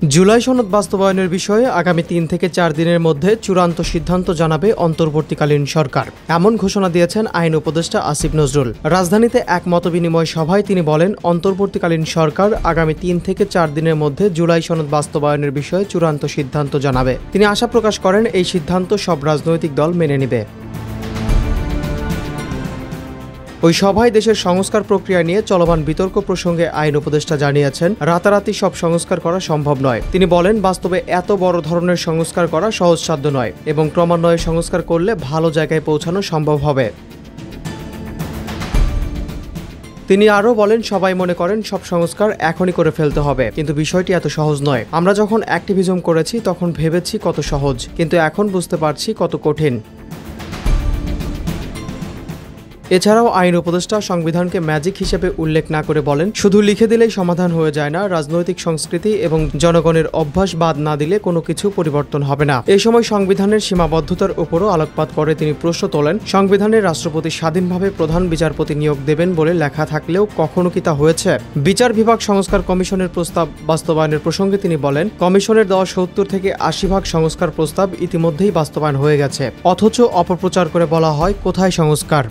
জুলাই সনদ বাস্তবায়নের বিষয়ে আগামী ৩ থেকে ৪ দিনের মধ্যে চূড়ান্ত সিদ্ধান্ত জানাবে অন্তর্বর্তীকালীন সরকার, এমন ঘোষণা দিয়েছেন আইন উপদেষ্টা আসিফ নজরুল। রাজধানীতে এক মতবিনিময় সভায় তিনি বলেন, অন্তর্বর্তীকালীন সরকার আগামী ৩ থেকে ৪ দিনের মধ্যে জুলাই সনদ বাস্তবায়নের বিষয়ে চূড়ান্ত সিদ্ধান্ত জানাবে। তিনি আশা প্রকাশ করেন, এই সিদ্ধান্ত সব রাজনৈতিক দল মেনে নেবে। ওই সভায় দেশের সংস্কার প্রক্রিয়া নিয়ে চলমান বিতর্ক প্রসঙ্গে আইন উপদেষ্টা জানিয়েছেন, রাতারাতি সব সংস্কার করা সম্ভব নয়। তিনি বলেন, বাস্তবে এত বড় ধরনের সংস্কার করা সহজসাধ্য নয় এবং ক্রমান্বয়ে সংস্কার করলে ভালো জায়গায় পৌঁছানো সম্ভব হবে। তিনি আরও বলেন, সবাই মনে করেন সব সংস্কার এখনই করে ফেলতে হবে, কিন্তু বিষয়টি এত সহজ নয়। আমরা যখন অ্যাক্টিভিজম করেছি তখন ভেবেছি কত সহজ, কিন্তু এখন বুঝতে পারছি কত কঠিন। এছাড়াও আইন উপদেষ্টা সংবিধানকে ম্যাজিক হিসেবে উল্লেখ না করে বলেন, শুধু লিখে দিলেই সমাধান হয়ে যায় না, রাজনৈতিক সংস্কৃতি এবং জনগণের অভ্যাস বাদ না দিলে কোনো কিছু পরিবর্তন হবে না। এই সময় সংবিধানের সীমাবদ্ধতার উপরও আলোকপাত করে তিনি প্রশ্ন তোলেন, সংবিধানের রাষ্ট্রপতি স্বাধীনভাবে প্রধান বিচারপতি নিয়োগ দেবেন বলে লেখা থাকলেও কখনো কি তা হয়েছে? বিচার বিভাগ সংস্কার কমিশনের প্রস্তাব বাস্তবায়নের প্রসঙ্গে তিনি বলেন, কমিশনের দেওয়া ৭০ থেকে ৮০ সংস্কার প্রস্তাব ইতিমধ্যেই বাস্তবায়ন হয়ে গেছে, অথচ অপপ্রচার করে বলা হয় কোথায় সংস্কার।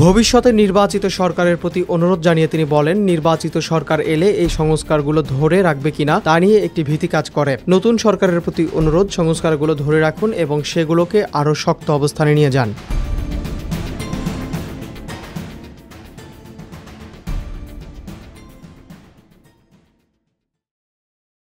ভবিষ্যতে নির্বাচিত সরকারের প্রতি অনুরোধ জানিয়ে তিনি বলেন, নির্বাচিত সরকার এলে এই সংস্কারগুলো ধরে রাখবে কিনা তা নিয়ে একটি ভীতি কাজ করে। নতুন সরকারের প্রতি অনুরোধ, সংস্কারগুলো ধরে রাখুন এবং সেগুলোকে আরও শক্ত অবস্থানে নিয়ে যান।